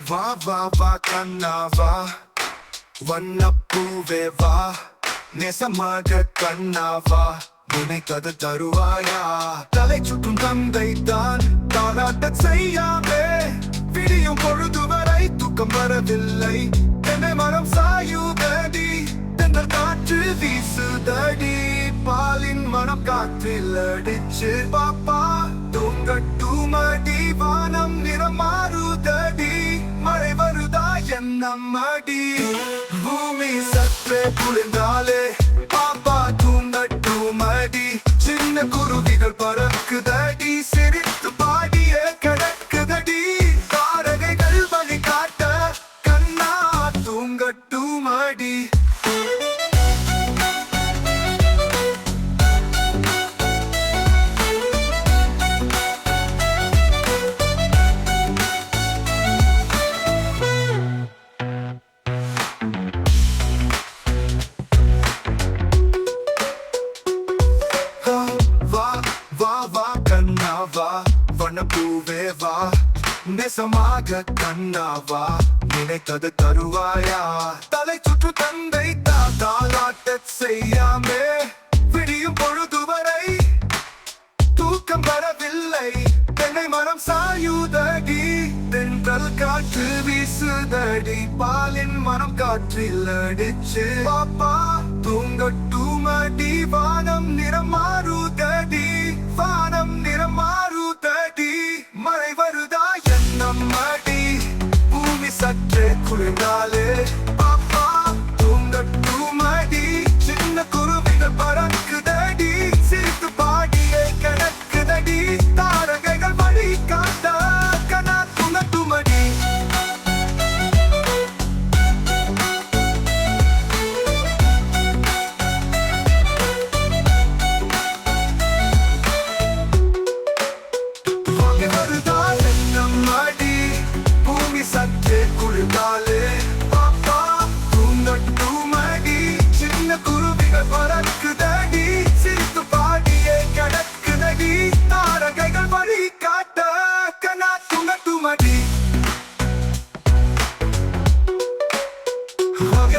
வா வா வா கண்ணா வா வண்ணப்பூவே வா நேசமாக கண்ணா வா நினைத்தது தருவாயா தலை சுற்றும் தந்தை தான் தாராட்ட செய்யாமே விடியும் பொழுது வரை தூக்கம் வரவில்லை தென்னை மரம் சாயுதடி தென்றல் காற்று வீசுதடி பாலின் மனம் காற்றில் அடிச்சு பாப்பா தூங்கட்டுமடி வானம் நிறம் மாறுதடி மழை வருதா என்னம்மடி பூமி சற்றே குளிர்ந்தாலே பாப்பா தூங்கட்டுமடி சின்ன குருவிகள் பறக்குதடி சிரித்து பாடிய கிடக்குதடி தாரகைகள் வழி காட்ட கண்ணா தூங்கட்டுமடி வண்ணப்பூவே வா நேசமாக கண்ணாவா நினைத்தது தருவாயா தலை சுற்று தந்தை தாலாட்ட செய்யாமே விடியும் பொழுது வரை தூக்கம் வரவில்லை தென்னை மரம் சாயுதடி தென்றல் காற்று வீசுதடி பாலின் மனம் காற்றில் அடிச்சு பாப்பா தூங்கட்டுமடி வானம் நிறம் மாறுதடி வானம் நிறம் மாறுதடி மழை வருதா என்னம்மடி பூமி சற்றே குளிர்ந்தாலே பாப்பா தூங்கட்டுமடி சின்ன குருவிகள் பறக்குதடி சிரித்து பாடியே கிடக்குதடி தாரகைகள் வழி காட்ட கண்ணா தூங்கட்டுமடி வருதா என்னம்மடி பூமி சற்றே குளிர்ந்தாலே பாப்பா தூங்கட்டுமடி சின்ன குருவிகள் பறக்குதடி சிரித்து பாடியே கிடக்குதடி தாரகைகள் வழி காட்ட கண்ணா தூங்கட்டுமடி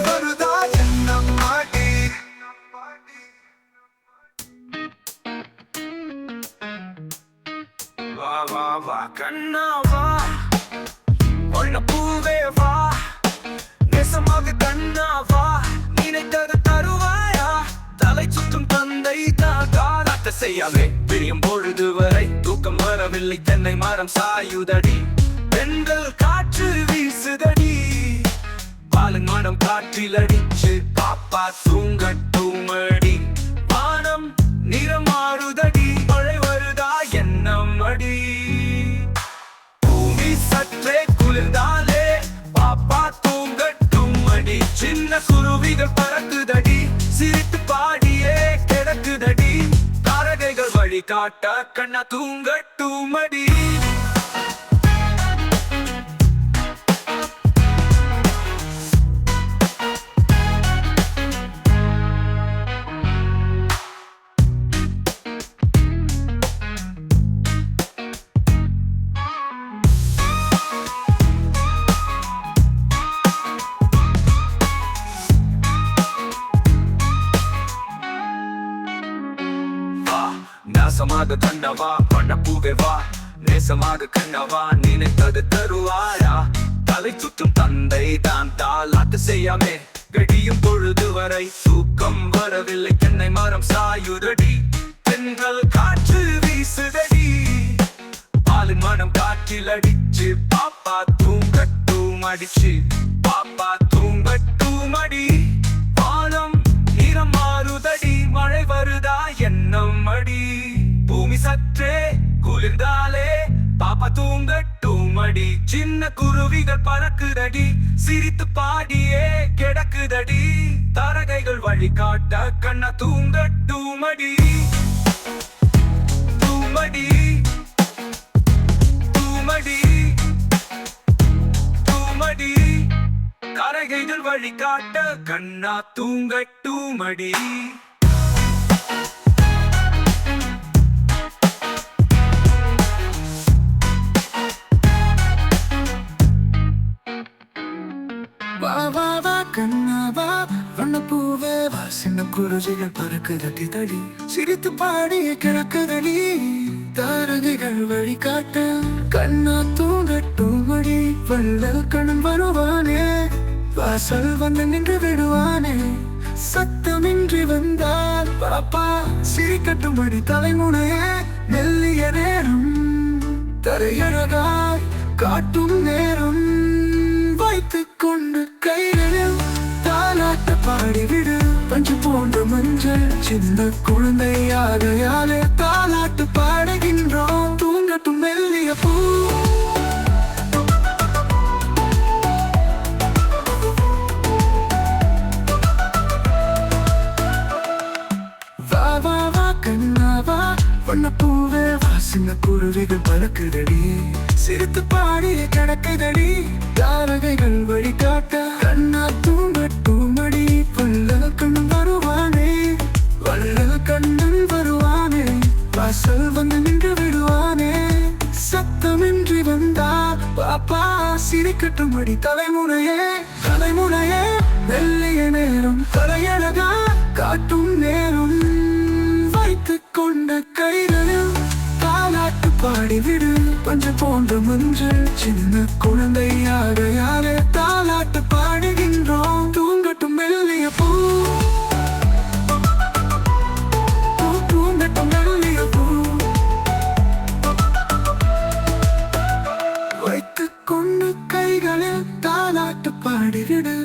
வருதா என்னம்மடி வா வா வா கண்ணா வா வண்ணப்பூவே வா நேசமாக கண்ணா வா நினைத்தது தருவாயா தலை சுற்றும் தந்தை தாராட்ட செய்யாமே விடியும் பொழுது வரை தூக்கம் வரவில்லை தென்னை மரம் சாயுதடி பெண்கள் காற்று வீசுதடி பாலின் மனம் காற்றில் அடிச்சு பாப்பா தூங்கட்டுமடி வானம் நிறம் மாறுதடி மழை வருதா என்னம்மடி பூமி சற்றே குளிர்ந்தாலே பாப்பா தூங்கட்டுமடி சின்ன குருவிகள் பறக்குதடி சிரித்து பாடியே கிடக்குதடி தாரகைகள் வழி காட்ட கண்ணா தூங்கட்டுமடி நேசமாக கண்ணவா வண்ணப்பூவே வா நேசமாக கண்ணவா நினைத்தது தருவாயா தலை சுற்றும் தந்தை தான் தாலாட்டு செய்யாமே கடியும் பொழுது வரை தூக்கம் வரவில்லை தென்னை மரம் சாயுதடி தென்றல் காற்று வீசுதடி பாலின் மனம் காற்றில் அடிச்சு பாப்பா தூங்கட்டுமடிச்சு பாப்பா தூங்கட்டுமடி வானம் நிறம் மாறுதடி மழை வருதா என்னம்மடி பூமி சற்றே குளிர்ந்தாலே பாப்பா தூங்கட்டுமடி சின்ன குருவிகள் பறக்குதடி சிரித்து பாடியே கிடக்குதடி தாரகைகள் வழி காட்ட கண்ணா தூங்கட்டுமடி தூமடி தூமடி தூமடி தாரகைகள் வழி காட்ட கண்ணா தூங்கட்டுமடி சின்ன குருஜிகள் பறக்குதடி தடி சிரித்து பாடி கிடக்குதடி தாரகைகள் வழிகாட்ட கண்ணா தூங்கட்டுமடி வள்ளல் கண்ணன் வருவானே வாசல் வந்து நின்று விடுவானே சத்தமின்றி வந்தால் பாப்பா சிரிக்கட்டும்படி தலைமுனையே மெல்லிய நேரம் தரையழகாய் காட்டும் நேரம் வைத்துக் கொண்டு கைகளில் தாலாட்ட பாடிவிடு பஞ்சு போன்ற மஞ்சள் சின்ன குழந்தையாகையாலே தாலாட்டு பாடுகின்றோம் தூங்கட்டும் மெல்லிய பூ கண்ணாவா வண்ணப்பூவே வாசின குருவிகள் பறக்குதடி சிரித்து பாடி கிடக்குதடி தாரகைகள் வழிகாட்ட கண்ணா தூங்கட்டுமடி வள்ளல் கண்ணன் வருவானே வள்ளல் கண்ணன் வருவானே வாசல் வந்து நின்று விடுவானே சத்தமின்றி வந்தா பாப்பா சிரிக்கட்டுமடி தலைமுனையே தலைமுனையே மெல்லிய நேரம் தலையழகா காட்டும் நேரம் வைத்துக் கொண்ட கைகளில் தாலாட்டு பாடிவிடு பஞ்சு போன்ற மஞ்சள் சின்ன குழந்தையாகையாலே தாலாட்டு பாடுகின்றோம் தூங்கட்டும் மெல்லிய பூ தூங்கட்டும் மெல்லிய பூ வைத்துக் கொண்டு கைகளில் தாலாட்டு பாடிவிடு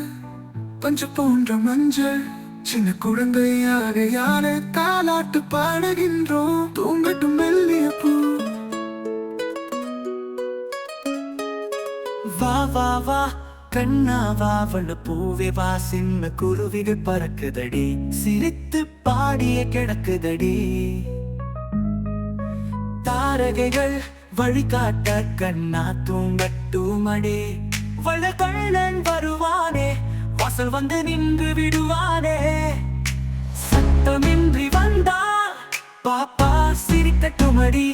பஞ்சு போன்ற மஞ்சள் சின்ன குழந்தையாகையாலே தாலாட்டு பாடுகின்றோம் தூங்கட்டும் மெல்லிய பூ வா வா வா கண்ணா வா வண்ண பூவே வா சின்ன குருவிகள் பறக்குதடி சிரித்து பாடிய கிடக்குதடி தாரகைகள் வழிகாட்ட கண்ணா தூங்கட்டுமடி வள்ளல் கண்ணன் வருவானே வாசல் வந்து நின்று விடுவானே சத்தமின்றி வந்தா பாப்பா சிரிக்கட்டுமடி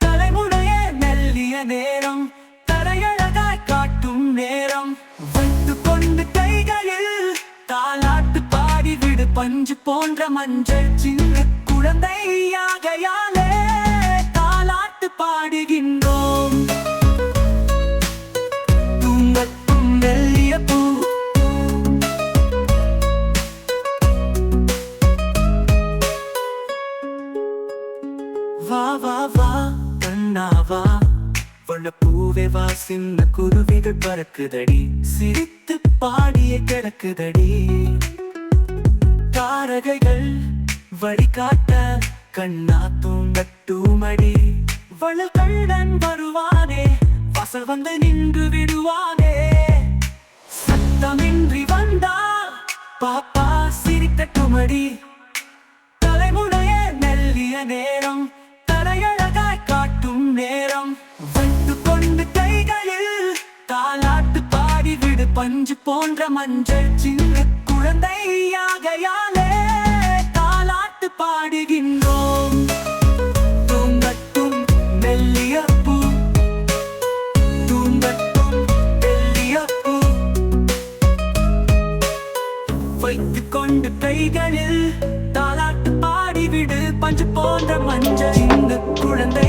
தலைமுனையே மெல்லிய நேரம் தரையழகாய் காட்டும் நேரம் வைத்துக் கொண்டு கைகளில் தாலாட்டு பாடிவிடு பஞ்சு போன்ற மஞ்சள் சின்ன குழந்தையாகையாலே தாலாட்டு பாடுகின்றோம் தூங்கட்டும் மெல்லிய பூ வா வா வா கண்ணாவா வண்ண பூவே வா சின்ன குருவிகள் பறக்குதடி சிரித்து பாடிய கிடக்குதடி தாரகைகள் வழிகாட்ட கண்ணா தூங்கட்டுமடி வள்ளல் கண்ணன் வருவானே வாசல் வந்து நின்று விடுவானே சத்தமின்றி வந்தா பாப்பா சிரிக்கட்டுமடி தலைமுனையே மெல்லிய நேரம் தரையழகாய் காட்டும் நேரம் வைத்துக் கொண்டு கைகளில் தாலாட்டு பாடிவிடு பஞ்சு போன்ற மஞ்சள் சின்ன குழந்தையாகையாலே தாலாட்டு பாடுகின்றோம் தூங்கட்டும் மெல்லிய பூ தூங்கட்டும் மெல்லிய பூ வைத்துக் கொண்டு கைகளில் தாலாட்டு பாடிவிடு பஞ்சு போன்ற மஞ்சள் சின்ன குழந்தை